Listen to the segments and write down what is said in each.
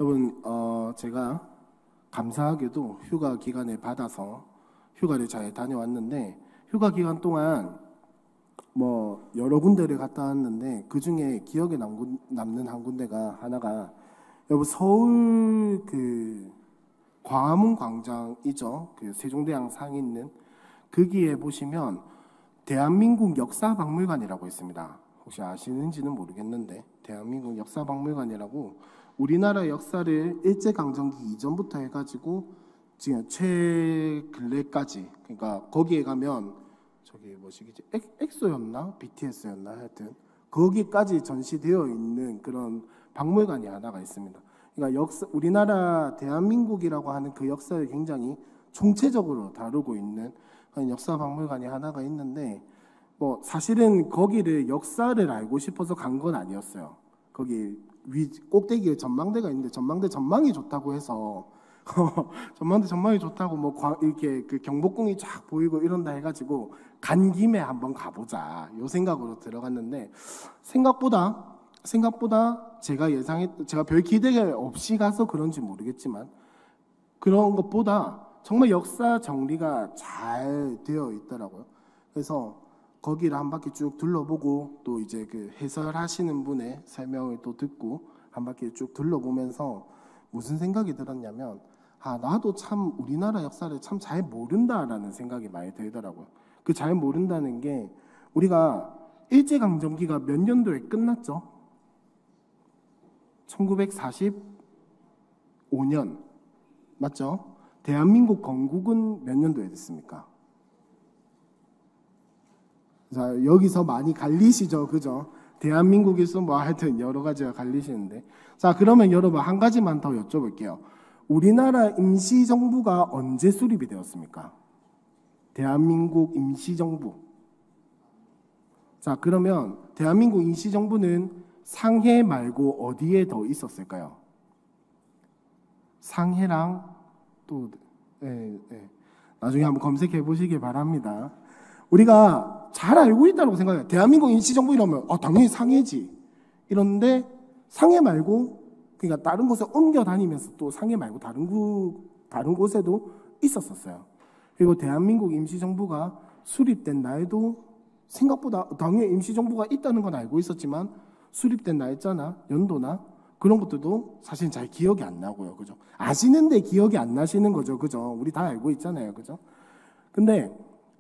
여러분, 제가 감사하게도 휴가 기간을 받아서 휴가를 잘 다녀왔는데, 휴가 기간 동안 뭐 여러 군데를 갔다 왔는데 그 중에 기억에 남는 한 군데가 하나가 여러분 서울 그 광화문 광장이죠. 그 세종대왕 상이 있는 거기에 보시면 대한민국 역사박물관이라고 있습니다. 혹시 아시는지는 모르겠는데 대한민국 역사박물관이라고 우리나라 역사를 일제강점기 이전부터 해가지고 지금 최근래까지, 그러니까 거기에 가면 저기 뭐시기지 엑소였나 BTS였나 하여튼 거기까지 전시되어 있는 그런 박물관이 하나가 있습니다. 그러니까 우리나라 대한민국이라고 하는 그 역사를 굉장히 총체적으로 다루고 있는 그런 역사 박물관이 하나가 있는데, 뭐 사실은 거기를 역사를 알고 싶어서 간 건 아니었어요. 거기 위 꼭대기에 전망대가 있는데 전망이 좋다고 해서 전망이 좋다고 뭐 이렇게 그 경복궁이 쫙 보이고 이런다 해가지고 간 김에 한번 가보자 요 생각으로 들어갔는데, 생각보다 제가 별 기대가 없이 가서 그런지 모르겠지만 그런 것보다 정말 역사 정리가 잘 되어 있더라고요. 그래서 거기를 한 바퀴 쭉 둘러보고 또 이제 그 해설하시는 분의 설명을 또 듣고 한 바퀴 쭉 둘러보면서 무슨 생각이 들었냐면, 나도 참 우리나라 역사를 참 잘 모른다라는 생각이 많이 들더라고요. 그 잘 모른다는 게, 우리가 일제강점기가 몇 년도에 끝났죠? 1945년 맞죠? 대한민국 건국은 몇 년도에 됐습니까? 자, 여기서 많이 갈리시죠, 그죠? 대한민국에서 뭐 하여튼 여러 가지가 갈리시는데, 자, 그러면 여러분 한 가지만 더 여쭤볼게요. 우리나라 임시정부가 언제 수립이 되었습니까? 대한민국 임시정부. 자, 그러면 대한민국 임시정부는 상해 말고 어디에 더 있었을까요? 상해랑 또 나중에 한번 검색해 보시기 바랍니다. 우리가 잘 알고 있다고 생각해요. 대한민국 임시정부 이러면 당연히 상해지 이런데, 상해 말고 그러니까 다른 곳에 옮겨 다니면서 또 상해 말고 다른 곳에도 있었어요. 그리고 대한민국 임시정부가 수립된 날도 생각보다, 당연히 임시정부가 있다는 건 알고 있었지만 수립된 날짜나 연도나 그런 것들도 사실 잘 기억이 안 나고요, 그죠? 아시는데 기억이 안 나시는 거죠, 그죠? 우리 다 알고 있잖아요, 그죠? 근데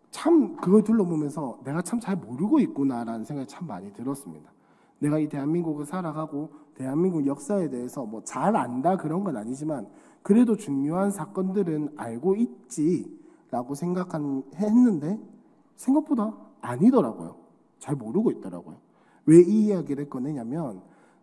참 그걸 둘러보면서 내가 참 잘 모르고 있구나라는 생각이 참 많이 들었습니다. 내가 이 대한민국을 살아가고 대한민국 역사에 대해서 뭐 잘 안다 그런 건 아니지만 그래도 중요한 사건들은 알고 있지라고 했는데 생각보다 아니더라고요. 잘 모르고 있더라고요. 왜 이 이야기를 꺼내냐면,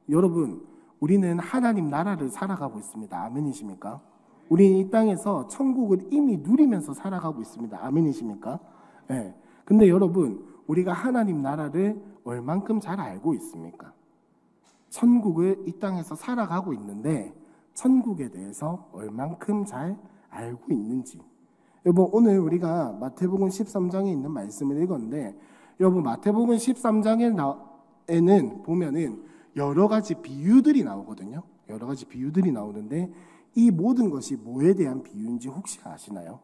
여러분 우리는 하나님 나라를 살아가고 있습니다. 아멘이십니까? 우리는 이 땅에서 천국을 이미 누리면서 살아가고 있습니다. 아멘이십니까? 네. 근데 여러분, 우리가 하나님 나라를 얼만큼 잘 알고 있습니까? 천국을 이 땅에서 살아가고 있는데 천국에 대해서 얼만큼 잘 알고 있는지. 여러분, 오늘 우리가 마태복음 13장에 있는 말씀을 읽었는데, 여러분 마태복음 13장에는 보면은 여러 가지 비유들이 나오거든요. 여러 가지 비유들이 나오는데 이 모든 것이 뭐에 대한 비유인지 혹시 아시나요?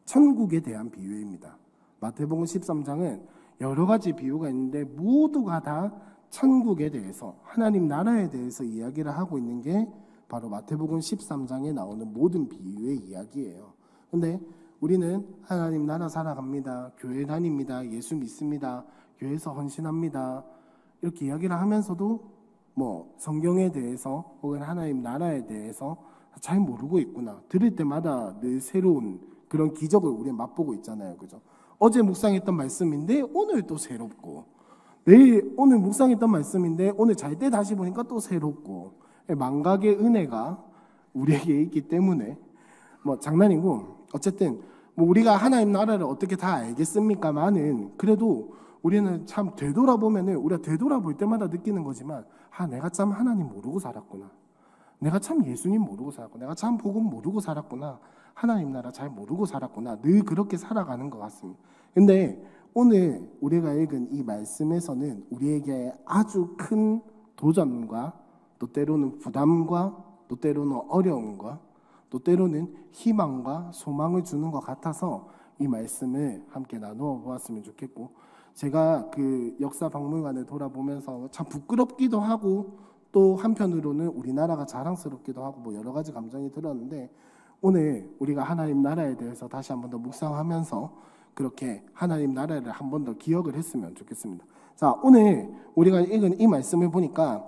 천국에 대한 비유입니다. 마태복음 13장은 여러 가지 비유가 있는데 모두가 다 천국에 대해서, 하나님 나라에 대해서 이야기를 하고 있는 게 바로 마태복음 13장에 나오는 모든 비유의 이야기예요. 근데 우리는 하나님 나라 살아갑니다, 교회 다닙니다, 예수 믿습니다, 교회에서 헌신합니다 이렇게 이야기를 하면서도 뭐 성경에 대해서 혹은 하나님 나라에 대해서 잘 모르고 있구나, 들을 때마다 늘 새로운 그런 기적을 우리가 맛보고 있잖아요, 그죠? 어제 묵상했던 말씀인데 오늘 또 새롭고, 오늘 묵상했던 말씀인데 오늘 잘 때 다시 보니까 또 새롭고, 망각의 은혜가 우리에게 있기 때문에 뭐 장난이고, 어쨌든 뭐 우리가 하나님 나라를 어떻게 다 알겠습니까만은 그래도 우리는 참 되돌아보면은 우리가 되돌아볼 때마다 느끼는 거지만, 내가 참 하나님 모르고 살았구나, 내가 참 예수님 모르고 살았구나, 내가 참 복음 모르고 살았구나, 하나님 나라 잘 모르고 살았구나, 늘 그렇게 살아가는 것 같습니다. 근데 오늘 우리가 읽은 이 말씀에서는 우리에게 아주 큰 도전과 또 때로는 부담과 또 때로는 어려움과 또 때로는 희망과 소망을 주는 것 같아서 이 말씀을 함께 나누어 보았으면 좋겠고, 제가 그 역사 박물관을 돌아보면서 참 부끄럽기도 하고 또 한편으로는 우리나라가 자랑스럽기도 하고 뭐 여러 가지 감정이 들었는데, 오늘 우리가 하나님 나라에 대해서 다시 한 번 더 묵상하면서 그렇게 하나님 나라를 한 번 더 기억을 했으면 좋겠습니다. 자, 오늘 우리가 읽은 이 말씀을 보니까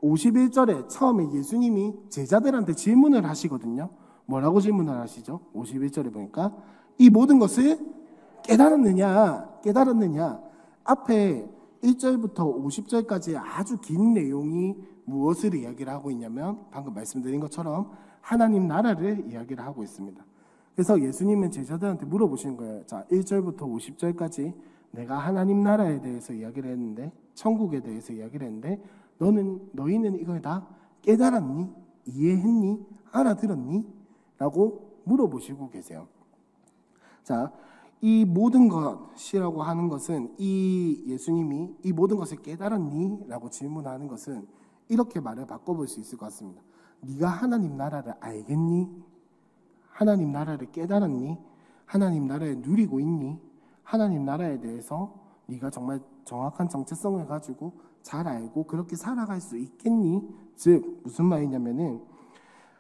51절에 처음에 예수님이 제자들한테 질문을 하시거든요. 뭐라고 질문을 하시죠? 51절에 보니까 이 모든 것을 깨달았느냐. 앞에 1절부터 50절까지 아주 긴 내용이 무엇을 이야기를 하고 있냐면 방금 말씀드린 것처럼 하나님 나라를 이야기를 하고 있습니다. 그래서 예수님은 제자들한테 물어보시는 거예요. 자, 1절부터 50절까지 내가 하나님 나라에 대해서 이야기를 했는데, 천국에 대해서 이야기를 했는데 너희는 이걸 다 깨달았니? 이해했니? 알아들었니? 라고 물어보시고 계세요. 자, 이 모든 것이라고 하는 것은 이 예수님이 이 모든 것을 깨달았니? 라고 질문하는 것은 이렇게 말을 바꿔볼 수 있을 것 같습니다. 네가 하나님 나라를 알겠니? 하나님 나라를 깨달았니? 하나님 나라에 누리고 있니? 하나님 나라에 대해서 네가 정말 정확한 정체성을 가지고 잘 알고 그렇게 살아갈 수 있겠니? 즉 무슨 말이냐면은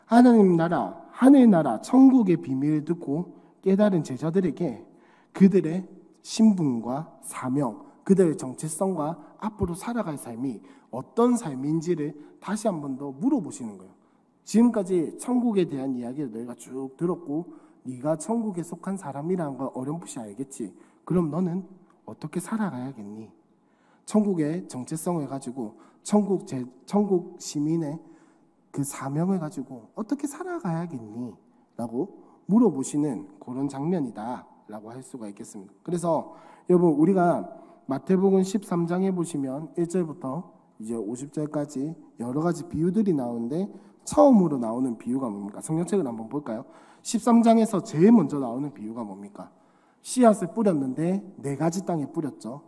하나님 나라, 하늘나라, 천국의 비밀을 듣고 깨달은 제자들에게 그들의 신분과 사명, 그들의 정체성과 앞으로 살아갈 삶이 어떤 삶인지를 다시 한 번 더 물어보시는 거예요. 지금까지 천국에 대한 이야기를 너희가 쭉 들었고 네가 천국에 속한 사람이라는 걸 어렴풋이 알겠지. 그럼 너는 어떻게 살아가야겠니? 천국의 정체성을 가지고 천국 시민의 그 사명을 가지고 어떻게 살아가야겠니? 라고 물어보시는 그런 장면이다 라고 할 수가 있겠습니다. 그래서 여러분, 우리가 마태복음 13장에 보시면 1절부터 이제 50절까지 여러 가지 비유들이 나오는데 처음으로 나오는 비유가 뭡니까? 성경책을 한번 볼까요? 13장에서 제일 먼저 나오는 비유가 뭡니까? 씨앗을 뿌렸는데 4가지 땅에 뿌렸죠.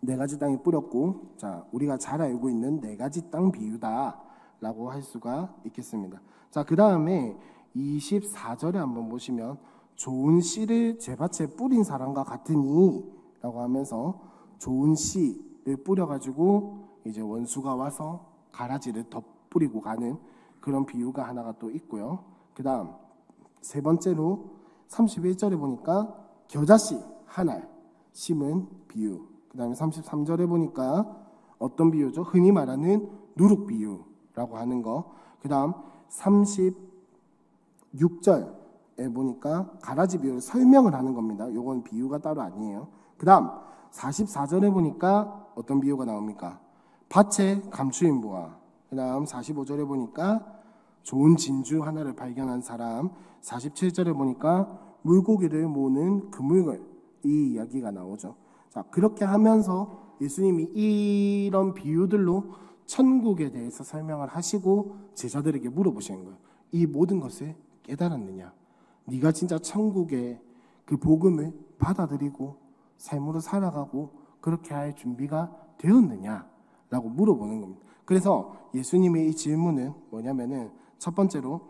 4가지 땅에 뿌렸고, 자, 우리가 잘 알고 있는 4가지 땅 비유다라고 할 수가 있겠습니다. 자, 그 다음에 24절에 한번 보시면 좋은 씨를 제 밭에 뿌린 사람과 같으니 라고 하면서 좋은 씨를 뿌려가지고 이제 원수가 와서 가라지를 덧뿌리고 가는 그런 비유가 하나가 또 있고요. 그 다음 세 번째로 31절에 보니까 겨자씨 하나 심은 비유. 그 다음에 33절에 보니까 어떤 비유죠? 흔히 말하는 누룩 비유라고 하는 거. 그 다음 36절에 보니까 가라지 비유를 설명을 하는 겁니다. 요건 비유가 따로 아니에요. 그 다음 44절에 보니까 어떤 비유가 나옵니까? 밭에 감추인 부하. 그 다음 45절에 보니까 좋은 진주 하나를 발견한 사람. 47절에 보니까 물고기를 모으는 그물걸, 이 이야기가 나오죠. 자, 그렇게 하면서 예수님이 이런 비유들로 천국에 대해서 설명을 하시고 제자들에게 물어보시는 거예요. 이 모든 것을 깨달았느냐? 네가 진짜 천국의 그 복음을 받아들이고 삶으로 살아가고 그렇게 할 준비가 되었느냐? 라고 물어보는 겁니다. 그래서 예수님의 이 질문은 뭐냐면은 첫 번째로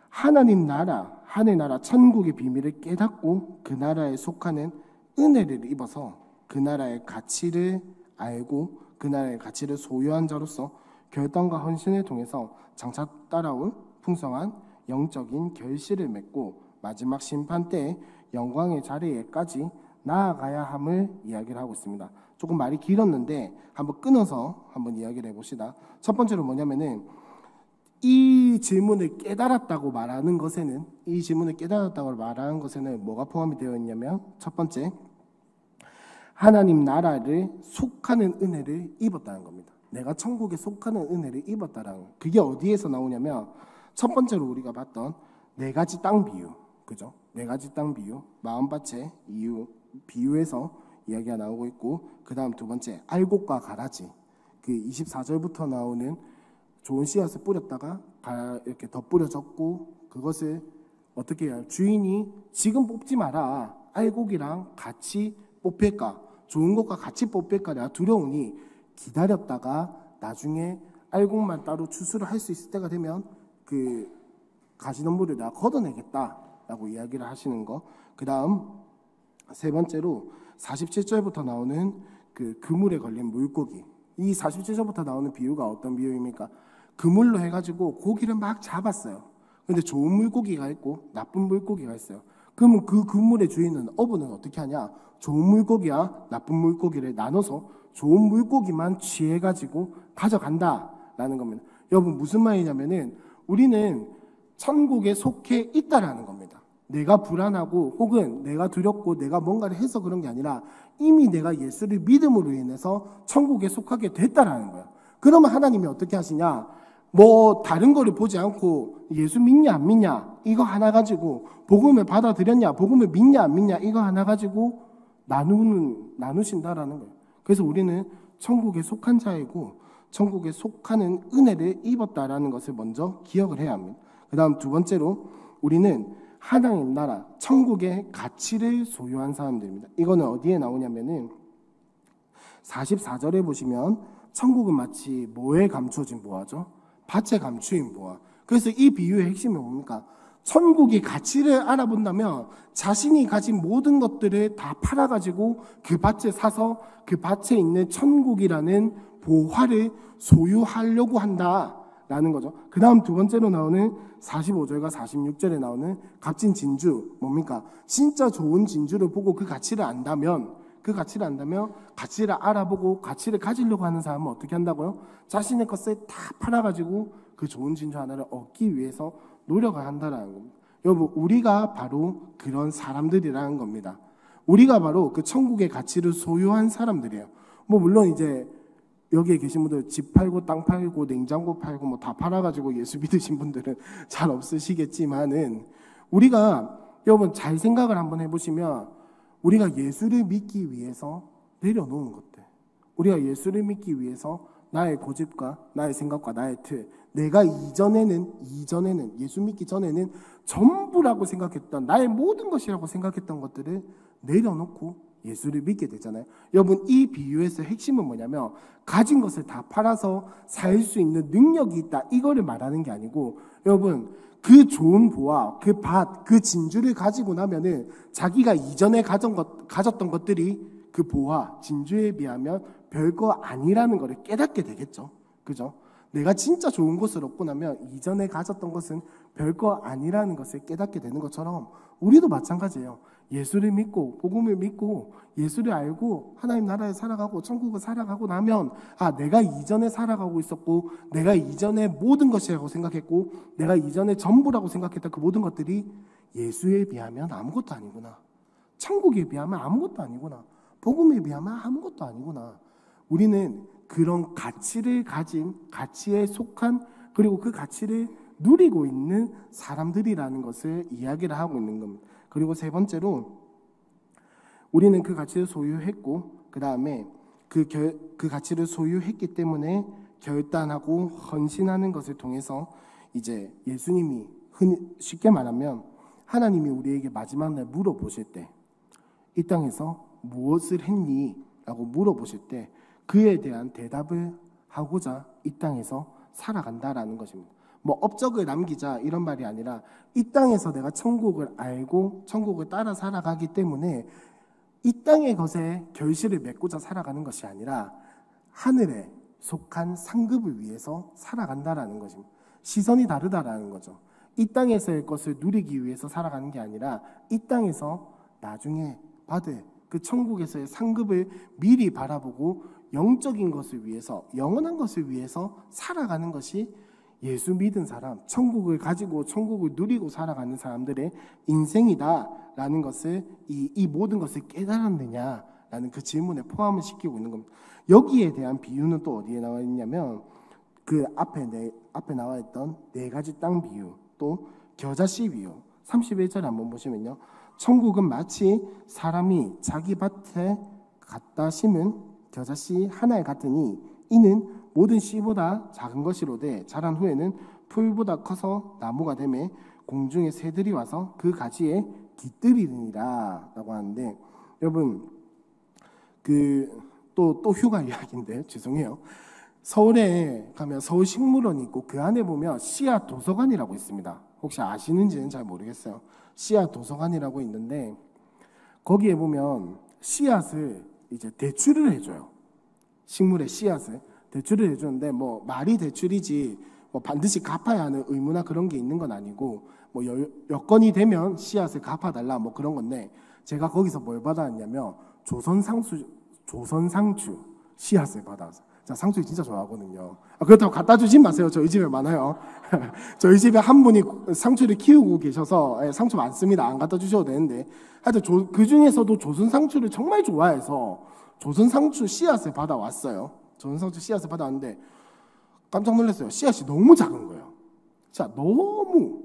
하나님 나라, 하늘나라, 천국의 비밀을 깨닫고 그 나라에 속하는 은혜를 입어서 그 나라의 가치를 알고 그 나라의 가치를 소유한 자로서 결단과 헌신을 통해서 장차 따라올 풍성한 영적인 결실을 맺고 마지막 심판 때에 영광의 자리에까지 나아가야 함을 이야기를 하고 있습니다. 조금 말이 길었는데 한번 끊어서 한번 이야기를 해봅시다. 첫 번째로 뭐냐면은 이 질문을 깨달았다고 말하는 것에는 뭐가 포함이 되어 있냐면 첫 번째, 하나님 나라를 속하는 은혜를 입었다는 겁니다. 내가 천국에 속하는 은혜를 입었다라는, 그게 어디에서 나오냐면 첫 번째로 우리가 봤던 4가지 땅 비유, 그죠? 4가지 땅 비유, 마음밭의 이유 비유에서 이야기가 나오고 있고, 그 다음 두 번째 알곡과 가라지, 그 24절부터 나오는 좋은 씨앗을 뿌렸다가 이렇게 덧뿌려졌고 그것을 어떻게 해요? 주인이 지금 뽑지 마라, 알곡이랑 같이 뽑힐까, 좋은 것과 같이 뽑힐까 내가 두려우니 기다렸다가 나중에 알곡만 따로 추수를 할 수 있을 때가 되면 그 가시덤불을 내가 걷어내겠다라고 이야기를 하시는 거. 그 다음 세 번째로 47절부터 나오는 그 그물에 걸린 물고기. 이 47절부터 나오는 비유가 어떤 비유입니까? 그물로 해가지고 고기를 막 잡았어요. 근데 좋은 물고기가 있고 나쁜 물고기가 있어요. 그러면 그 그물의 주인은 어부는 어떻게 하냐? 좋은 물고기와 나쁜 물고기를 나눠서 좋은 물고기만 취해가지고 가져간다라는 겁니다. 여러분 무슨 말이냐면은 우리는 천국에 속해 있다라는 겁니다. 내가 불안하고 혹은 내가 두렵고 내가 뭔가를 해서 그런 게 아니라 이미 내가 예수를 믿음으로 인해서 천국에 속하게 됐다라는 거예요. 그러면 하나님이 어떻게 하시냐? 뭐 다른 거를 보지 않고 예수 믿냐 안 믿냐 이거 하나 가지고 복음을 받아들였냐 복음을 믿냐 안 믿냐 이거 하나 가지고 나누신다라는 거예요. 그래서 우리는 천국에 속한 자이고 천국에 속하는 은혜를 입었다라는 것을 먼저 기억을 해야 합니다. 그 다음 두 번째로 우리는 하나님 나라 천국의 가치를 소유한 사람들입니다. 이거는 어디에 나오냐면은 44절에 보시면 천국은 마치 뭐에 감춰진 보화죠? 밭에 감추인 보화. 그래서 이 비유의 핵심이 뭡니까? 천국의 가치를 알아본다면 자신이 가진 모든 것들을 다 팔아가지고 그 밭에 사서 그 밭에 있는 천국이라는 보화를 소유하려고 한다라는 거죠. 그 다음 두 번째로 나오는 45절과 46절에 나오는 값진 진주. 뭡니까? 진짜 좋은 진주를 보고 그 가치를 안다면 가치를 알아보고 가치를 가지려고 하는 사람은 어떻게 한다고요? 자신의 것을 다 팔아가지고 그 좋은 진주 하나를 얻기 위해서 노력을 한다라는 겁니다. 여러분 우리가 바로 그런 사람들이라는 겁니다. 우리가 바로 그 천국의 가치를 소유한 사람들이에요. 뭐 물론 이제 여기에 계신 분들 집 팔고 땅 팔고 냉장고 팔고 뭐 다 팔아가지고 예수 믿으신 분들은 잘 없으시겠지만은 우리가 여러분 잘 생각을 한번 해보시면 우리가 예수를 믿기 위해서 내려놓은 것들, 우리가 예수를 믿기 위해서 나의 고집과 나의 생각과 나의 틀, 내가 이전에는 예수 믿기 전에는 전부라고 생각했던 나의 모든 것이라고 생각했던 것들을 내려놓고 예수를 믿게 되잖아요. 여러분 이 비유에서 핵심은 뭐냐면 가진 것을 다 팔아서 살 수 있는 능력이 있다 이거를 말하는 게 아니고 여러분 그 좋은 보화, 그 밭, 그 진주를 가지고 나면은 자기가 이전에 가졌던 것들이 그 보화, 진주에 비하면 별거 아니라는 것을 깨닫게 되겠죠. 그죠? 내가 진짜 좋은 것을 얻고 나면 이전에 가졌던 것은 별거 아니라는 것을 깨닫게 되는 것처럼 우리도 마찬가지예요. 예수를 믿고 복음을 믿고 예수를 알고 하나님 나라에 살아가고 천국을 살아가고 나면 아 내가 이전에 살아가고 있었고 내가 이전에 모든 것이라고 생각했고 내가 이전에 전부라고 생각했던 그 모든 것들이 예수에 비하면 아무것도 아니구나. 천국에 비하면 아무것도 아니구나. 복음에 비하면 아무것도 아니구나. 우리는 그런 가치를 가진 가치에 속한 그리고 그 가치를 누리고 있는 사람들이라는 것을 이야기를 하고 있는 겁니다. 그리고 세 번째로 우리는 그 가치를 소유했고 그 다음에 그 가치를 소유했기 때문에 결단하고 헌신하는 것을 통해서 이제 예수님이 쉽게 말하면 하나님이 우리에게 마지막 날 물어보실 때 이 땅에서 무엇을 했니? 라고 물어보실 때 그에 대한 대답을 하고자 이 땅에서 살아간다라는 것입니다. 뭐 업적을 남기자 이런 말이 아니라 이 땅에서 내가 천국을 알고 천국을 따라 살아가기 때문에 이 땅의 것에 결실을 맺고자 살아가는 것이 아니라 하늘에 속한 상급을 위해서 살아간다라는 것입니다. 시선이 다르다라는 거죠. 이 땅에서의 것을 누리기 위해서 살아가는 게 아니라 이 땅에서 나중에 받을 그 천국에서의 상급을 미리 바라보고 영적인 것을 위해서 영원한 것을 위해서 살아가는 것이 예수 믿은 사람, 천국을 가지고 천국을 누리고 살아가는 사람들의 인생이다라는 것을 이 모든 것을 깨달았느냐라는 그 질문에 포함을 시키고 있는 겁니다. 여기에 대한 비유는 또 어디에 나와 있냐면 그 앞에 나와 있던 네 가지 땅 비유, 또 겨자씨 비유. 31절에 한번 보시면요. 천국은 마치 사람이 자기 밭에 갖다 심은 겨자씨 하나에 같으니 이는 모든 씨보다 작은 것이로되 자란 후에는 풀보다 커서 나무가 되매 공중의 새들이 와서 그 가지에 깃들이니라 라고 하는데 여러분 또 휴가 이야기인데 죄송해요. 서울에 가면 서울식물원이 있고 그 안에 보면 씨앗 도서관이라고 있습니다. 혹시 아시는지는 잘 모르겠어요. 씨앗 도서관이라고 있는데 거기에 보면 씨앗을 이제 대출을 해줘요. 식물의 씨앗을 대출을 해주는데 뭐 말이 대출이지 뭐 반드시 갚아야 하는 의무나 그런 게 있는 건 아니고 뭐 여건이 되면 씨앗을 갚아달라 뭐 그런 건데 제가 거기서 뭘 받았냐면 조선상추 씨앗을 받아서 자, 상추 진짜 좋아하거든요. 그렇다고 갖다 주진 마세요. 저희 집에 많아요. 저희 집에 한 분이 상추를 키우고 계셔서 상추 많습니다. 안 갖다 주셔도 되는데 하여튼 그 중에서도 조선 상추를 정말 좋아해서 조선 상추 씨앗을 받아왔어요. 조선 상추 씨앗을 받아왔는데 깜짝 놀랐어요. 씨앗이 너무 작은 거예요. 자, 너무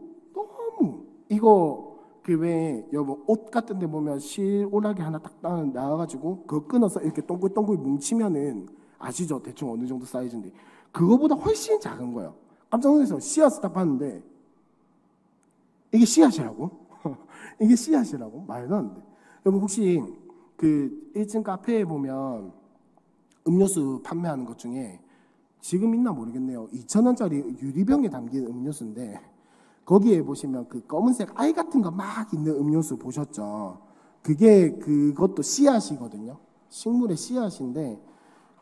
이거 그 왜 여보 옷 같은 데 보면 실오라기 하나 딱 나와가지고 그거 끊어서 이렇게 동글동글 뭉치면은 아시죠? 대충 어느 정도 사이즈인데 그거보다 훨씬 작은 거예요. 깜짝 놀라서 씨앗을 딱 봤는데 이게 씨앗이라고? 이게 씨앗이라고? 말도 안 돼. 여러분 혹시 그 1층 카페에 보면 음료수 판매하는 것 중에 지금 있나 모르겠네요. 2,000원짜리 유리병에 담긴 음료수인데 거기에 보시면 그 검은색 알 같은 거 막 있는 음료수 보셨죠? 그것도 씨앗이거든요. 식물의 씨앗인데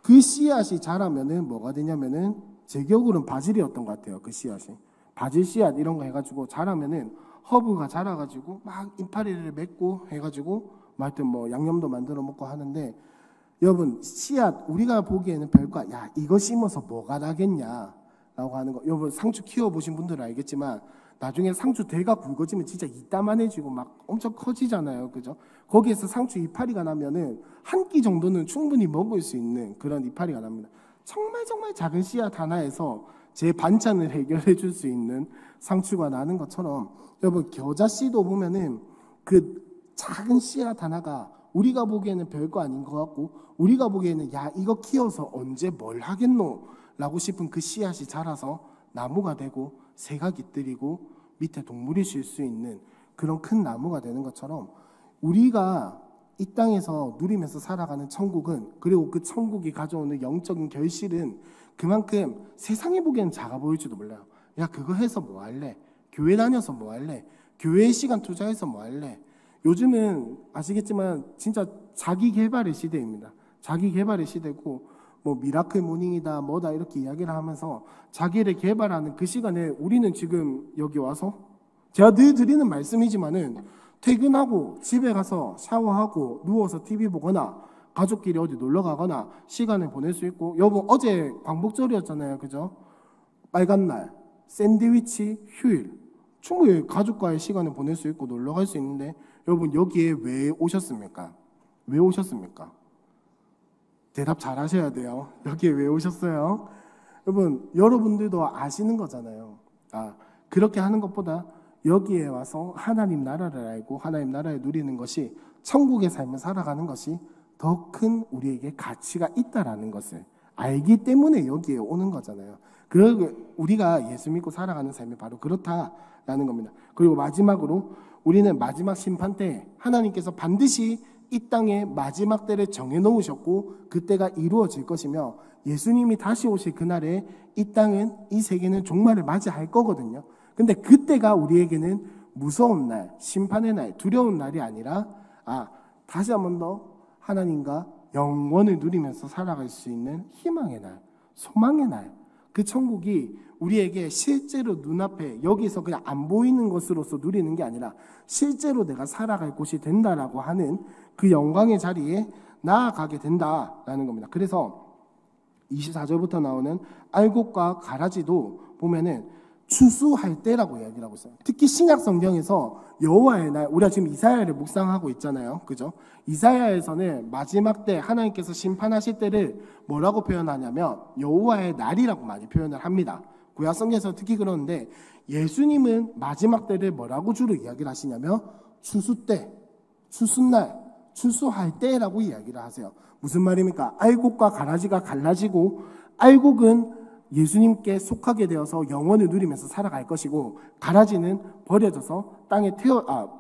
그 씨앗이 자라면은 뭐가 되냐면은 제 기억으로는 바질이었던 것 같아요. 그 씨앗이 바질 씨앗 이런 거 해가지고 자라면은 허브가 자라가지고 막 이파리를 맺고 해가지고 하여튼 뭐 양념도 만들어 먹고 하는데 여러분 씨앗 우리가 보기에는 별거 야 이거 심어서 뭐가 나겠냐라고 하는 거 여러분 상추 키워보신 분들은 알겠지만 나중에 상추 대가 굵어지면 진짜 이따만해지고 막 엄청 커지잖아요. 그죠? 거기에서 상추 이파리가 나면은 한 끼 정도는 충분히 먹을 수 있는 그런 이파리가 납니다. 정말 작은 씨앗 하나에서 제 반찬을 해결해 줄 수 있는 상추가 나는 것처럼 여러분 겨자씨도 보면은 그 작은 씨앗 하나가 우리가 보기에는 별거 아닌 것 같고 우리가 보기에는 야 이거 키워서 언제 뭘 하겠노 라고 싶은 그 씨앗이 자라서 나무가 되고 새가 깃들이고 밑에 동물이 쉴 수 있는 그런 큰 나무가 되는 것처럼 우리가 이 땅에서 누리면서 살아가는 천국은 그리고 그 천국이 가져오는 영적인 결실은 그만큼 세상에 보기에는 작아 보일지도 몰라요. 야 그거 해서 뭐 할래? 교회 다녀서 뭐 할래? 교회에 시간 투자해서 뭐 할래? 요즘은 아시겠지만 진짜 자기 개발의 시대입니다. 자기 개발의 시대고 뭐 미라클 모닝이다 뭐다 이렇게 이야기를 하면서 자기를 개발하는 그 시간에 우리는 지금 여기 와서 제가 늘 드리는 말씀이지만은 퇴근하고 집에 가서 샤워하고 누워서 TV 보거나 가족끼리 어디 놀러 가거나 시간을 보낼 수 있고 여러분 어제 광복절이었잖아요. 그죠? 빨간 날 샌드위치 휴일 충분히 가족과의 시간을 보낼 수 있고 놀러 갈 수 있는데 여러분 여기에 왜 오셨습니까? 왜 오셨습니까? 대답 잘 하셔야 돼요. 여기에 왜 오셨어요? 여러분, 여러분들도 아시는 거잖아요. 그렇게 하는 것보다 여기에 와서 하나님 나라를 알고 하나님 나라를 누리는 것이 천국의 삶을 살아가는 것이 더 큰 우리에게 가치가 있다라는 것을 알기 때문에 여기에 오는 거잖아요. 그리고 우리가 예수 믿고 살아가는 삶이 바로 그렇다라는 겁니다. 그리고 마지막으로 우리는 마지막 심판 때 하나님께서 반드시 이 땅에 마지막 때를 정해놓으셨고 그때가 이루어질 것이며 예수님이 다시 오실 그날에 이 땅은 이 세계는 종말을 맞이할 거거든요. 근데 그때가 우리에게는 무서운 날, 심판의 날, 두려운 날이 아니라 다시 한 번 더 하나님과 영원을 누리면서 살아갈 수 있는 희망의 날, 소망의 날, 그 천국이 우리에게 실제로 눈앞에 여기서 그냥 안 보이는 것으로서 누리는 게 아니라 실제로 내가 살아갈 곳이 된다라고 하는 그 영광의 자리에 나아가게 된다라는 겁니다. 그래서 24절부터 나오는 알곡과 가라지도 보면은 추수할 때라고 이야기를 하고 있어요. 특히 신약 성경에서 여호와의 날, 우리가 지금 이사야를 묵상하고 있잖아요. 그죠? 이사야에서는 마지막 때 하나님께서 심판하실 때를 뭐라고 표현하냐면 여호와의 날이라고 많이 표현을 합니다. 구약 성경에서 특히 그러는데 예수님은 마지막 때를 뭐라고 주로 이야기를 하시냐면 추수 때, 추수날, 추수할 때라고 이야기를 하세요. 무슨 말입니까? 알곡과 가라지가 갈라지고 알곡은 예수님께 속하게 되어서 영원을 누리면서 살아갈 것이고 가라지는 버려져서 땅에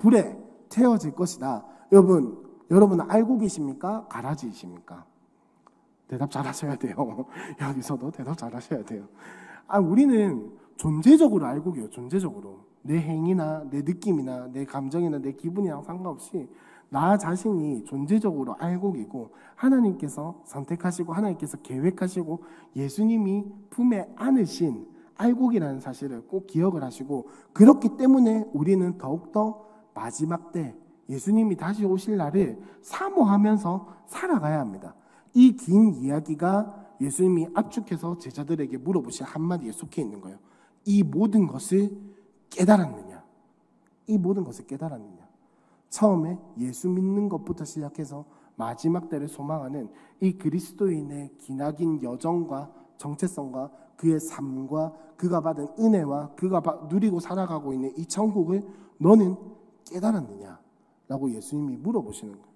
불에 태워질 것이다. 여러분 알고 계십니까? 가라지이십니까? 대답 잘하셔야 돼요. 여기서도 대답 잘하셔야 돼요. 우리는 존재적으로 알고 계요. 존재적으로 내 행위나 내 느낌이나 내 감정이나 내 기분이랑 상관없이 나 자신이 존재적으로 알고 계고 하나님께서 선택하시고 하나님께서 계획하시고 예수님이 품에 안으신 알곡이라는 사실을 꼭 기억을 하시고, 그렇기 때문에 우리는 더욱더 마지막 때 예수님이 다시 오실 날을 사모하면서 살아가야 합니다. 이 긴 이야기가 예수님이 압축해서 제자들에게 물어보신 한마디에 속해 있는 거예요. 이 모든 것을 깨달았느냐? 이 모든 것을 깨달았느냐? 처음에 예수 믿는 것부터 시작해서 마지막 때를 소망하는 이 그리스도인의 기나긴 여정과 정체성과 그의 삶과 그가 받은 은혜와 그가 누리고 살아가고 있는 이 천국을 너는 깨달았느냐? 라고 예수님이 물어보시는 거예요.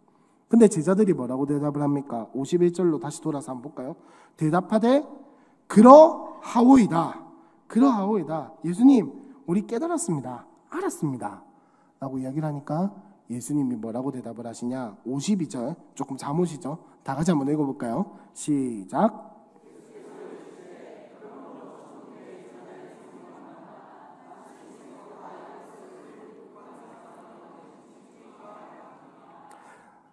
근데 제자들이 뭐라고 대답을 합니까? 51절로 다시 돌아서 한번 볼까요? 대답하되 그러하오이다. 그러하오이다. 예수님, 우리 깨달았습니다. 알았습니다. 라고 이야기를 하니까 예수님이 뭐라고 대답을 하시냐? 52절 조금 잠오시죠? 다 같이 한번 읽어볼까요? 시작.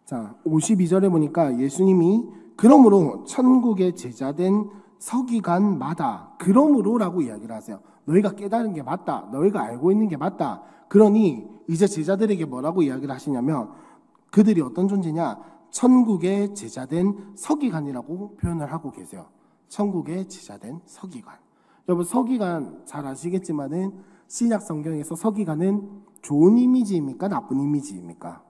자, 52절에 보니까 예수님이 그러므로 천국의 제자된 서기관마다 그러므로라고 이야기를 하세요. 너희가 깨달은 게 맞다. 너희가 알고 있는 게 맞다. 그러니 이제 제자들에게 뭐라고 이야기를 하시냐면 그들이 어떤 존재냐? 천국의 제자된 서기관이라고 표현을 하고 계세요. 천국의 제자된 서기관. 여러분, 서기관 잘 아시겠지만은 신약 성경에서 서기관은 좋은 이미지입니까? 나쁜 이미지입니까?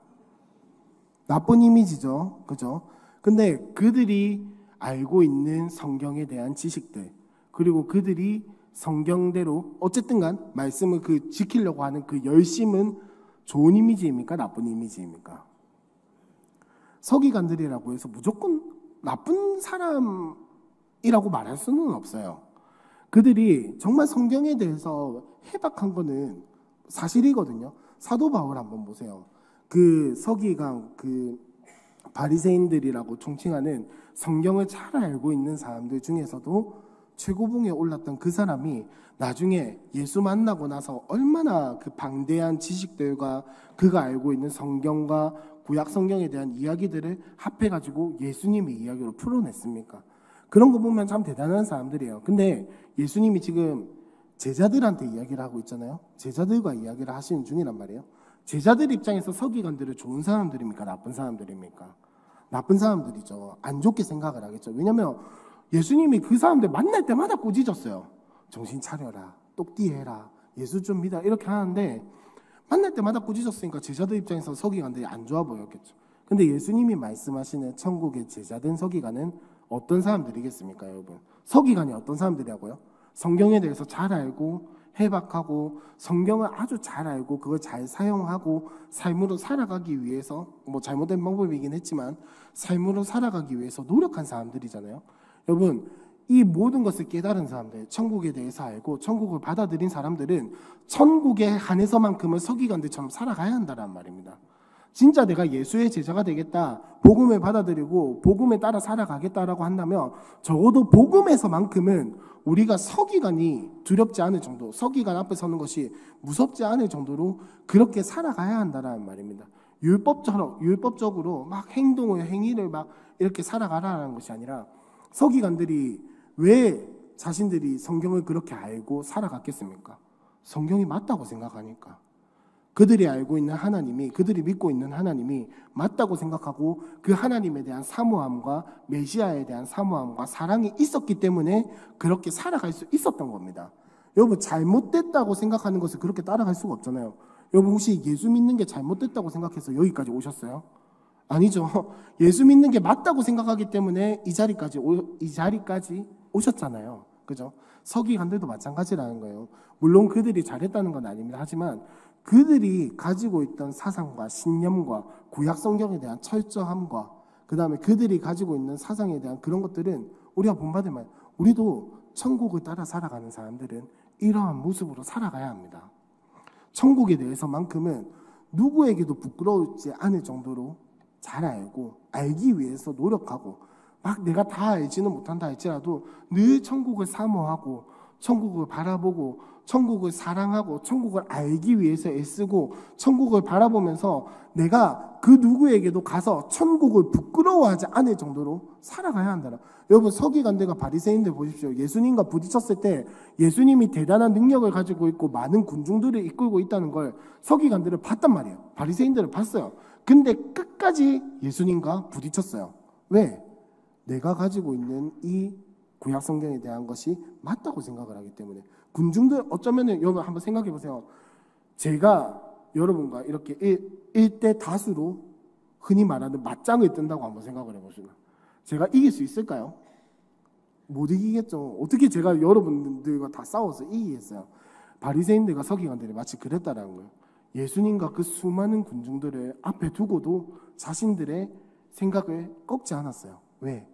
나쁜 이미지죠. 그죠? 근데 그들이 알고 있는 성경에 대한 지식들, 그리고 그들이 성경대로 어쨌든 간 말씀을 지키려고 하는 그 열심은 좋은 이미지입니까? 나쁜 이미지입니까? 서기관들이라고 해서 무조건 나쁜 사람이라고 말할 수는 없어요. 그들이 정말 성경에 대해서 해박한 거는 사실이거든요. 사도 바울 한번 보세요. 그 서기관, 그 바리새인들이라고 총칭하는 성경을 잘 알고 있는 사람들 중에서도 최고봉에 올랐던 그 사람이 나중에 예수 만나고 나서 얼마나 그 방대한 지식들과 그가 알고 있는 성경과 구약 성경에 대한 이야기들을 합해가지고 예수님의 이야기로 풀어냈습니까? 그런 거 보면 참 대단한 사람들이에요. 근데 예수님이 지금 제자들한테 이야기를 하고 있잖아요. 제자들과 이야기를 하시는 중이란 말이에요. 제자들 입장에서 서기관들은 좋은 사람들입니까? 나쁜 사람들입니까? 나쁜 사람들이죠. 안 좋게 생각을 하겠죠. 왜냐하면 예수님이 그 사람들 만날 때마다 꾸짖었어요. 정신 차려라. 똑띠해라. 예수 좀 믿어. 이렇게 하는데 만날 때마다 꾸짖었으니까 제자들 입장에서 서기관들이 안 좋아 보였겠죠. 근데 예수님이 말씀하시는 천국의 제자된 서기관은 어떤 사람들이겠습니까, 여러분? 서기관이 어떤 사람들이라고요? 성경에 대해서 잘 알고 해박하고 성경을 아주 잘 알고 그걸 잘 사용하고 삶으로 살아가기 위해서, 뭐 잘못된 방법이긴 했지만 삶으로 살아가기 위해서 노력한 사람들이잖아요. 여러분, 이 모든 것을 깨달은 사람들, 천국에 대해서 알고 천국을 받아들인 사람들은 천국에 한해서만큼은 서기관들처럼 살아가야 한다는 말입니다. 진짜 내가 예수의 제자가 되겠다, 복음을 받아들이고 복음에 따라 살아가겠다라고 한다면 적어도 복음에서만큼은 우리가 서기관이 두렵지 않을 정도, 서기관 앞에 서는 것이 무섭지 않을 정도로 그렇게 살아가야 한다는 말입니다. 율법적으로 막 행위를 막 이렇게 살아가라는 것이 아니라, 서기관들이 왜 자신들이 성경을 그렇게 알고 살아갔겠습니까? 성경이 맞다고 생각하니까. 그들이 알고 있는 하나님이, 그들이 믿고 있는 하나님이 맞다고 생각하고 그 하나님에 대한 사모함과 메시아에 대한 사모함과 사랑이 있었기 때문에 그렇게 살아갈 수 있었던 겁니다. 여러분, 잘못됐다고 생각하는 것을 그렇게 따라갈 수가 없잖아요. 여러분, 혹시 예수 믿는 게 잘못됐다고 생각해서 여기까지 오셨어요? 아니죠. 예수 믿는 게 맞다고 생각하기 때문에 이 자리까지 오셨잖아요. 그죠? 서기관들도 마찬가지라는 거예요. 물론 그들이 잘했다는 건 아닙니다. 하지만 그들이 가지고 있던 사상과 신념과 구약 성경에 대한 철저함과 그 다음에 그들이 가지고 있는 사상에 대한 그런 것들은 우리가 본받을 말, 우리도 천국을 따라 살아가는 사람들은 이러한 모습으로 살아가야 합니다. 천국에 대해서만큼은 누구에게도 부끄러우지 않을 정도로 잘 알고 알기 위해서 노력하고 막 내가 다 알지는 못한다 할지라도 늘 천국을 사모하고 천국을 바라보고 천국을 사랑하고 천국을 알기 위해서 애쓰고 천국을 바라보면서 내가 그 누구에게도 가서 천국을 부끄러워하지 않을 정도로 살아가야 한다. 여러분, 서기관들과 바리새인들 보십시오. 예수님과 부딪혔을 때 예수님이 대단한 능력을 가지고 있고 많은 군중들을 이끌고 있다는 걸 서기관들을 봤단 말이에요. 바리새인들을 봤어요. 근데 끝까지 예수님과 부딪혔어요. 왜? 내가 가지고 있는 이 구약 성경에 대한 것이 맞다고 생각을 하기 때문에. 군중들 어쩌면은 여러분 한번 생각해 보세요. 제가 여러분과 이렇게 일대 다수로 흔히 말하는 맞짱을 뜬다고 한번 생각을 해보시면 제가 이길 수 있을까요? 못 이기겠죠. 어떻게 제가 여러분들과 다 싸워서 이기겠어요? 바리새인들과 서기관들이 마치 그랬다라는 거예요. 예수님과 그 수많은 군중들을 앞에 두고도 자신들의 생각을 꺾지 않았어요. 왜?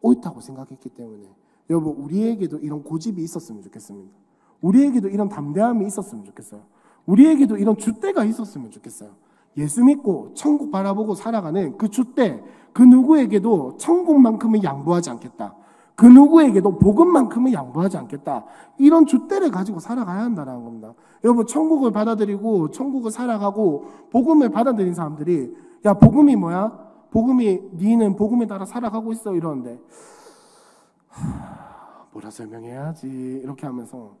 옳다고 생각했기 때문에. 여러분, 우리에게도 이런 고집이 있었으면 좋겠습니다. 우리에게도 이런 담대함이 있었으면 좋겠어요. 우리에게도 이런 줏대가 있었으면 좋겠어요. 예수 믿고 천국 바라보고 살아가는 그 줏대, 그 누구에게도 천국만큼은 양보하지 않겠다. 그 누구에게도 복음만큼은 양보하지 않겠다. 이런 줏대를 가지고 살아가야 한다는 겁니다. 여러분, 천국을 받아들이고 천국을 살아가고 복음을 받아들인 사람들이 야, 복음이 뭐야? 복음이 니는 복음에 따라 살아가고 있어 이러는데 뭐라 설명해야지 이렇게 하면서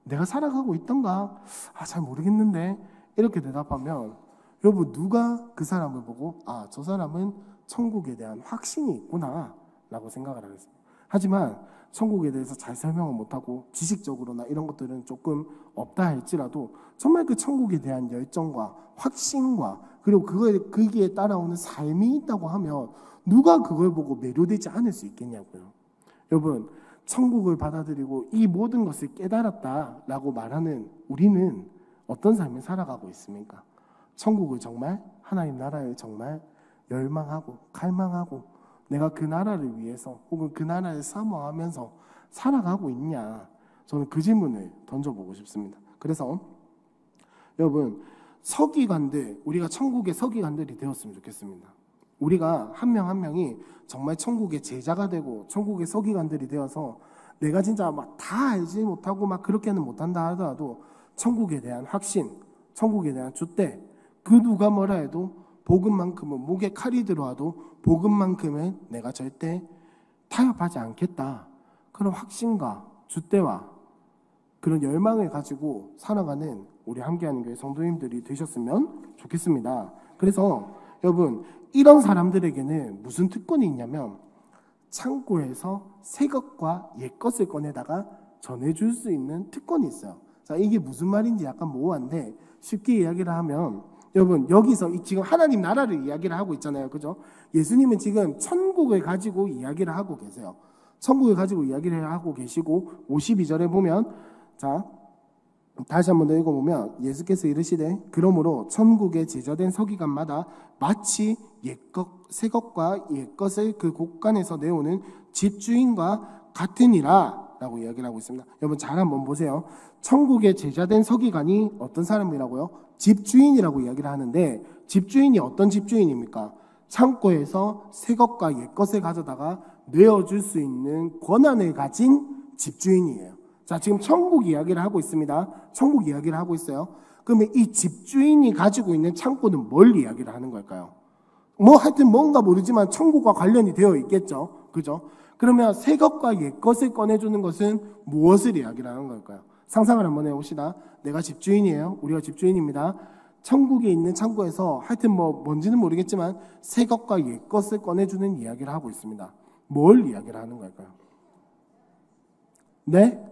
내가 살아가고 있던가? 잘 모르겠는데 이렇게 대답하면 여러분, 누가 그 사람을 보고 저 사람은 천국에 대한 확신이 있구나 라고 생각을 하겠습니다. 하지만 천국에 대해서 잘 설명을 못하고 지식적으로나 이런 것들은 조금 없다 할지라도 정말 그 천국에 대한 열정과 확신과 그리고 거기에 따라오는 삶이 있다고 하면 누가 그걸 보고 매료되지 않을 수 있겠냐고요. 여러분, 천국을 받아들이고 이 모든 것을 깨달았다라고 말하는 우리는 어떤 삶을 살아가고 있습니까? 천국을 정말, 하나님 나라를 정말 열망하고 갈망하고 내가 그 나라를 위해서 혹은 그 나라를 사모하면서 살아가고 있냐? 저는 그 질문을 던져보고 싶습니다. 그래서 여러분, 서기관들, 우리가 천국의 서기관들이 되었으면 좋겠습니다. 우리가 한 명 한 명이 정말 천국의 제자가 되고 천국의 서기관들이 되어서 내가 진짜 막 다 알지 못하고 막 그렇게는 못한다 하더라도 천국에 대한 확신, 천국에 대한 줏대, 그 누가 뭐라 해도 복음만큼은 목에 칼이 들어와도 복음만큼은 내가 절대 타협하지 않겠다. 그런 확신과 줏대와 그런 열망을 가지고 살아가는 우리 함께하는 교회 성도님들이 되셨으면 좋겠습니다. 그래서 여러분, 이런 사람들에게는 무슨 특권이 있냐면 창고에서 새 것과 옛 것을 꺼내다가 전해줄 수 있는 특권이 있어요. 자, 이게 무슨 말인지 약간 모호한데 쉽게 이야기를 하면 여러분, 여기서 지금 하나님 나라를 이야기를 하고 있잖아요. 그죠? 예수님은 지금 천국을 가지고 이야기를 하고 계세요. 천국을 가지고 이야기를 하고 계시고 52절에 보면 자, 다시 한번 더 읽어보면 예수께서 이르시되 그러므로 천국에 제자된 서기관마다 마치 새 것과 옛 것을 그 곳간에서 내오는 집주인과 같으니라 라고 이야기를 하고 있습니다. 여러분, 잘 한번 보세요. 천국에 제자된 서기관이 어떤 사람이라고요? 집주인이라고 이야기를 하는데 집주인이 어떤 집주인입니까? 창고에서 새 것과 옛 것을 가져다가 내어줄 수 있는 권한을 가진 집주인이에요. 자, 지금 천국 이야기를 하고 있습니다. 천국 이야기를 하고 있어요. 그러면 이 집주인이 가지고 있는 창고는 뭘 이야기를 하는 걸까요? 하여튼 뭔가 모르지만 천국과 관련이 되어 있겠죠. 그죠? 그러면 새 것과 옛 것을 꺼내주는 것은 무엇을 이야기를 하는 걸까요? 상상을 한번 해봅시다. 내가 집주인이에요. 우리가 집주인입니다. 천국에 있는 창고에서 하여튼 뭔지는 모르겠지만 새 것과 옛 것을 꺼내주는 이야기를 하고 있습니다. 뭘 이야기를 하는 걸까요? 네?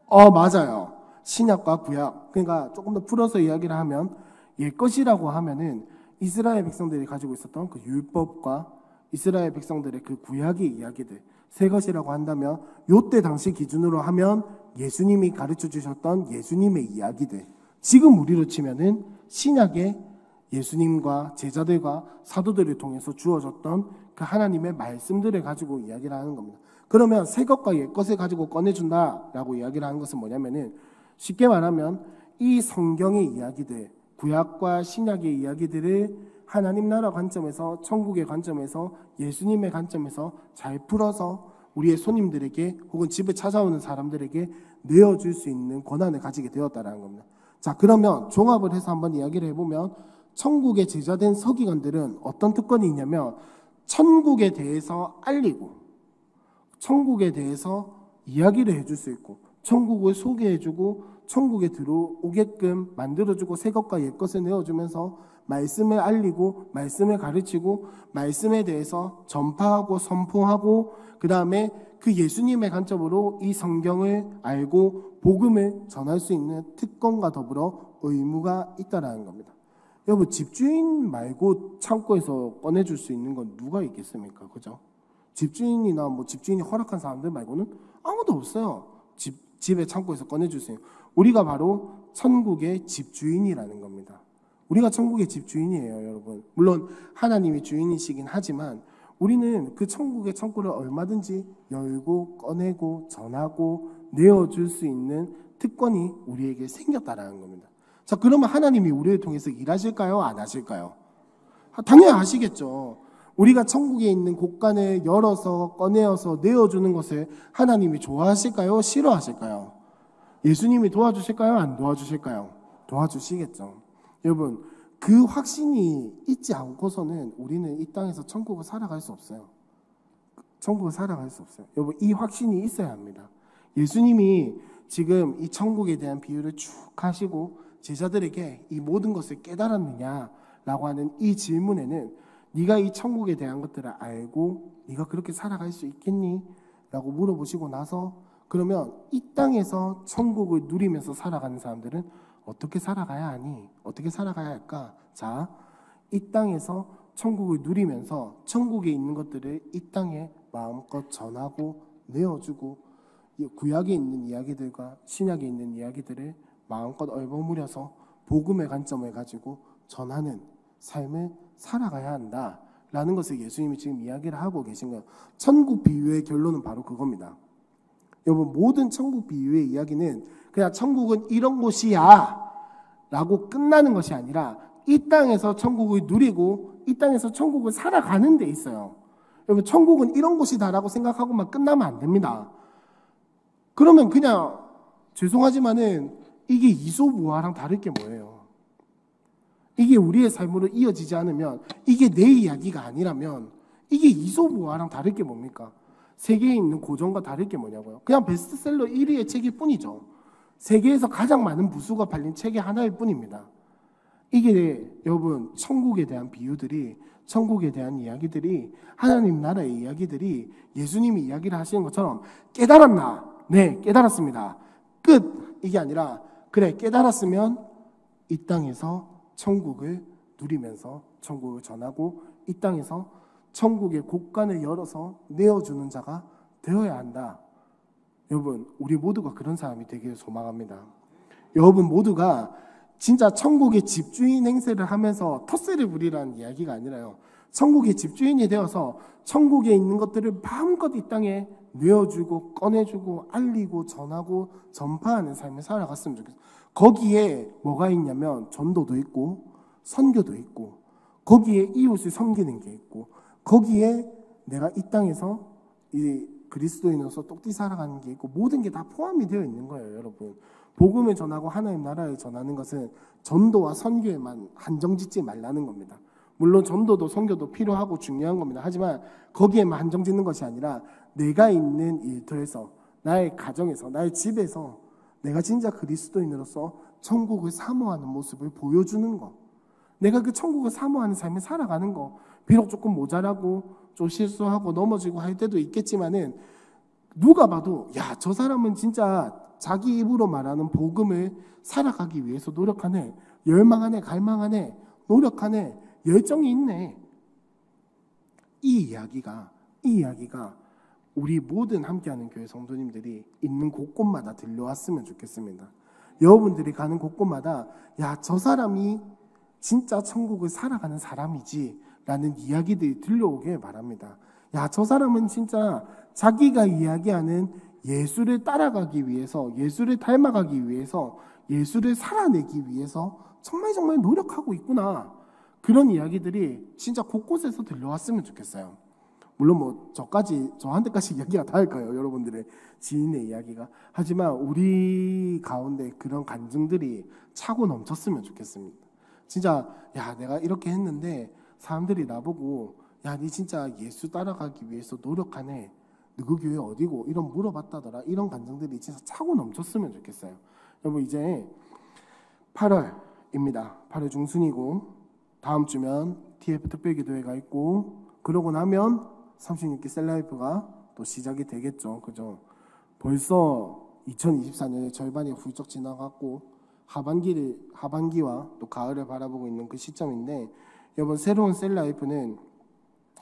맞아요. 신약과 구약. 그러니까 조금 더 풀어서 이야기를 하면 옛것이라고 하면은 이스라엘 백성들이 가지고 있었던 그 율법과 이스라엘 백성들의 그 구약의 이야기들. 새 것이라고 한다면 요때 당시 기준으로 하면 예수님이 가르쳐 주셨던 예수님의 이야기들. 지금 우리로 치면은 신약의 예수님과 제자들과 사도들을 통해서 주어졌던 그 하나님의 말씀들을 가지고 이야기를 하는 겁니다. 그러면 새 것과 옛 것을 가지고 꺼내준다라고 이야기를 하는 것은 뭐냐면은 쉽게 말하면 이 성경의 이야기들, 구약과 신약의 이야기들을 하나님 나라 관점에서, 천국의 관점에서, 예수님의 관점에서 잘 풀어서 우리의 손님들에게 혹은 집에 찾아오는 사람들에게 내어줄 수 있는 권한을 가지게 되었다는 겁니다. 자, 그러면 종합을 해서 한번 이야기를 해보면 천국에 제자된 서기관들은 어떤 특권이 있냐면 천국에 대해서 알리고 천국에 대해서 이야기를 해줄 수 있고 천국을 소개해주고 천국에 들어오게끔 만들어주고 새 것과 옛 것을 내어주면서 말씀을 알리고 말씀을 가르치고 말씀에 대해서 전파하고 선포하고 그 다음에 그 예수님의 관점으로 이 성경을 알고 복음을 전할 수 있는 특권과 더불어 의무가 있다라는 겁니다. 여러분, 집주인 말고 창고에서 꺼내줄 수 있는 건 누가 있겠습니까? 그죠? 집주인이나 뭐 집주인이 허락한 사람들 말고는 아무도 없어요. 집에 창고에서 꺼내줄 수 있는. 우리가 바로 천국의 집주인이라는 겁니다. 우리가 천국의 집주인이에요, 여러분. 물론 하나님이 주인이시긴 하지만 우리는 그 천국의 창고를 얼마든지 열고 꺼내고 전하고 내어줄 수 있는 특권이 우리에게 생겼다라는 겁니다. 자, 그러면 하나님이 우리를 통해서 일하실까요? 안 하실까요? 당연히 하시겠죠. 우리가 천국에 있는 곳간을 열어서 꺼내어서 내어주는 것을 하나님이 좋아하실까요? 싫어하실까요? 예수님이 도와주실까요? 안 도와주실까요? 도와주시겠죠. 여러분, 그 확신이 있지 않고서는 우리는 이 땅에서 천국을 살아갈 수 없어요. 천국을 살아갈 수 없어요. 여러분, 이 확신이 있어야 합니다. 예수님이 지금 이 천국에 대한 비유를 쭉 하시고 제자들에게 이 모든 것을 깨달았느냐라고 하는 이 질문에는 네가 이 천국에 대한 것들을 알고 네가 그렇게 살아갈 수 있겠니? 라고 물어보시고 나서 그러면 이 땅에서 천국을 누리면서 살아가는 사람들은 어떻게 살아가야 하니? 어떻게 살아가야 할까? 자, 이 땅에서 천국을 누리면서 천국에 있는 것들을 이 땅에 마음껏 전하고 내어주고 구약에 있는 이야기들과 신약에 있는 이야기들을 마음껏 얼버무려서 복음의 관점을 가지고 전하는 삶을 살아가야 한다라는 것을 예수님이 지금 이야기를 하고 계신 거예요. 천국 비유의 결론은 바로 그겁니다. 여러분, 모든 천국 비유의 이야기는 그냥 천국은 이런 곳이야 라고 끝나는 것이 아니라 이 땅에서 천국을 누리고 이 땅에서 천국을 살아가는 데 있어요. 여러분, 천국은 이런 곳이다라고 생각하고만 끝나면 안 됩니다. 그러면 그냥 죄송하지만은 이게 이소무화랑 다를 게 뭐예요? 이게 우리의 삶으로 이어지지 않으면, 이게 내 이야기가 아니라면 이게 이소무화랑 다를 게 뭡니까? 세계에 있는 고전과 다를 게 뭐냐고요? 그냥 베스트셀러 1위의 책일 뿐이죠. 세계에서 가장 많은 부수가 팔린 책의 하나일 뿐입니다. 이게 여러분, 천국에 대한 비유들이, 천국에 대한 이야기들이, 하나님 나라의 이야기들이 예수님이 이야기를 하시는 것처럼 깨달았나? 네, 깨달았습니다. 끝! 이게 아니라 그래, 깨달았으면 이 땅에서 천국을 누리면서 천국을 전하고 이 땅에서 천국의 곳간을 열어서 내어주는 자가 되어야 한다. 여러분, 우리 모두가 그런 사람이 되기를 소망합니다. 여러분 모두가 진짜 천국의 집주인 행세를 하면서 텃세를 부리라는 이야기가 아니라요. 천국의 집주인이 되어서 천국에 있는 것들을 마음껏 이 땅에 내어주고 꺼내주고 알리고 전하고 전파하는 삶을 살아갔으면 좋겠어요. 거기에 뭐가 있냐면 전도도 있고 선교도 있고 거기에 이웃을 섬기는 게 있고 거기에 내가 이 땅에서 이 그리스도인으로서 똑띠 살아가는 게 있고 모든 게 다 포함이 되어 있는 거예요, 여러분. 복음을 전하고 하나님 나라를 전하는 것은 전도와 선교에만 한정짓지 말라는 겁니다. 물론 전도도 선교도 필요하고 중요한 겁니다. 하지만 거기에만 한정짓는 것이 아니라 내가 있는 일터에서, 나의 가정에서, 나의 집에서 내가 진짜 그리스도인으로서 천국을 사모하는 모습을 보여주는 것, 내가 그 천국을 사모하는 삶을 살아가는 것. 비록 조금 모자라고 좀 실수하고 넘어지고 할 때도 있겠지만은 누가 봐도 야, 저 사람은 진짜 자기 입으로 말하는 복음을 살아가기 위해서 노력하네, 열망하네, 갈망하네, 노력하네, 열정이 있네. 이 이야기가 우리 모든 함께하는 교회 성도님들이 있는 곳곳마다 들려왔으면 좋겠습니다. 여러분들이 가는 곳곳마다 야, 저 사람이 진짜 천국을 살아가는 사람이지 라는 이야기들이 들려오길 바랍니다. 야, 저 사람은 진짜 자기가 이야기하는 예수를 따라가기 위해서, 예수를 닮아가기 위해서, 예수를 살아내기 위해서 정말 노력하고 있구나. 그런 이야기들이 진짜 곳곳에서 들려왔으면 좋겠어요. 물론 뭐 저한테까지 이야기가 닿을까요? 여러분들의 지인의 이야기가. 하지만 우리 가운데 그런 간증들이 차고 넘쳤으면 좋겠습니다. 진짜 야, 내가 이렇게 했는데 사람들이 나보고 야, 니 진짜 예수 따라가기 위해서 노력하네. 너그 교회 어디고? 이런 물어봤다더라. 이런 간증들이 진짜 차고 넘쳤으면 좋겠어요. 여러분 이제 8월입니다. 8월 중순이고 다음 주면 TF 특별기도회가 있고 그러고 나면 36기 셀라이프가 또 시작이 되겠죠. 그죠? 벌써 2024년의 절반이 훌쩍 지나갔고 하반기와 또 가을을 바라보고 있는 그 시점인데 여러분 새로운 셀라이프는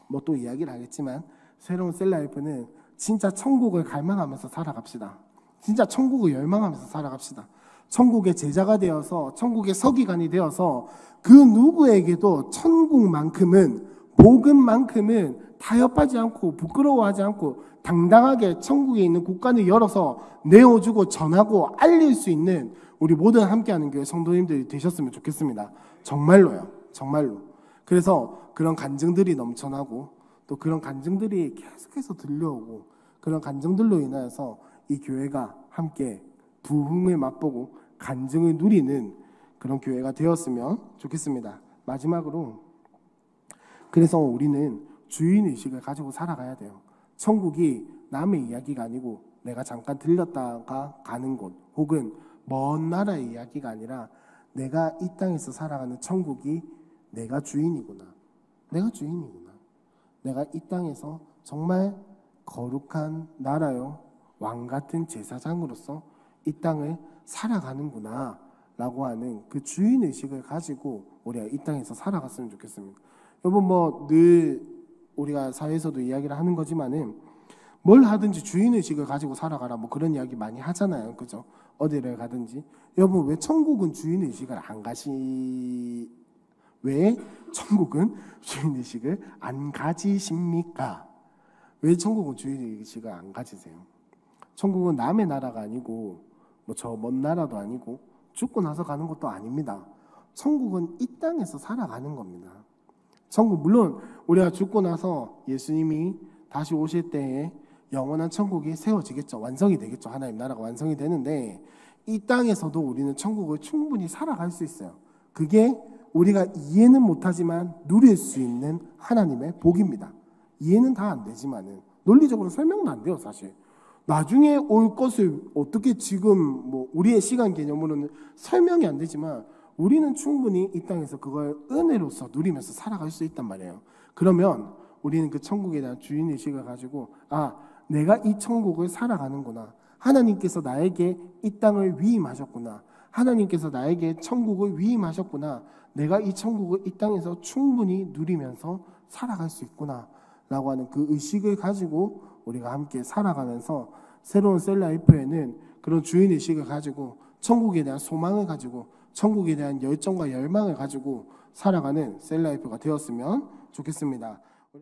뭐 또 이야기를 하겠지만 새로운 셀라이프는 진짜 천국을 갈망하면서 살아갑시다. 진짜 천국을 열망하면서 살아갑시다. 천국의 제자가 되어서 천국의 서기관이 되어서 그 누구에게도 천국만큼은 복음만큼은 타협하지 않고 부끄러워하지 않고 당당하게 천국에 있는 국간을 열어서 내어주고 전하고 알릴 수 있는 우리 모든 함께하는 교회 성도님들이 되셨으면 좋겠습니다. 정말로요. 정말로. 그래서 그런 간증들이 넘쳐나고 또 그런 간증들이 계속해서 들려오고 그런 간증들로 인하여서 이 교회가 함께 부흥을 맛보고 간증을 누리는 그런 교회가 되었으면 좋겠습니다. 마지막으로 그래서 우리는 주인의식을 가지고 살아가야 돼요. 천국이 남의 이야기가 아니고 내가 잠깐 들렸다가 가는 곳 혹은 먼 나라의 이야기가 아니라 내가 이 땅에서 살아가는 천국이 내가 주인이구나. 내가 주인이구나. 내가 이 땅에서 정말 거룩한 나라요 왕같은 제사장으로서 이 땅을 살아가는구나 라고 하는 그 주인의식을 가지고 우리가 이 땅에서 살아갔으면 좋겠습니다. 여러분 뭐 늘 우리가 사회에서도 이야기를 하는 거지만은 뭘 하든지 주인의식을 가지고 살아가라 뭐 그런 이야기 많이 하잖아요. 그죠? 어디를 가든지. 여러분 왜 천국은 주인의식을 안 왜 천국은 주인의식을 안 가지십니까? 왜 천국은 주인의식을 안 가지세요? 천국은 남의 나라가 아니고 뭐 저 먼 나라도 아니고 죽고 나서 가는 것도 아닙니다. 천국은 이 땅에서 살아가는 겁니다. 천국 물론 우리가 죽고 나서 예수님이 다시 오실 때에 영원한 천국이 세워지겠죠. 완성이 되겠죠. 하나님 나라가 완성이 되는데 이 땅에서도 우리는 천국을 충분히 살아갈 수 있어요. 그게 우리가 이해는 못하지만 누릴 수 있는 하나님의 복입니다. 이해는 다 안 되지만은 논리적으로 설명도 안 돼요. 사실 나중에 올 것을 어떻게 지금 뭐 우리의 시간 개념으로는 설명이 안 되지만 우리는 충분히 이 땅에서 그걸 은혜로서 누리면서 살아갈 수 있단 말이에요. 그러면 우리는 그 천국에 대한 주인의식을 가지고 아 내가 이 천국을 살아가는구나. 하나님께서 나에게 이 땅을 위임하셨구나. 하나님께서 나에게 천국을 위임하셨구나. 내가 이 천국을 이 땅에서 충분히 누리면서 살아갈 수 있구나 라고 하는 그 의식을 가지고 우리가 함께 살아가면서 새로운 셀라이프에는 그런 주인의식을 가지고 천국에 대한 소망을 가지고 천국에 대한 열정과 열망을 가지고 살아가는 셀라이프가 되었으면 좋겠습니다.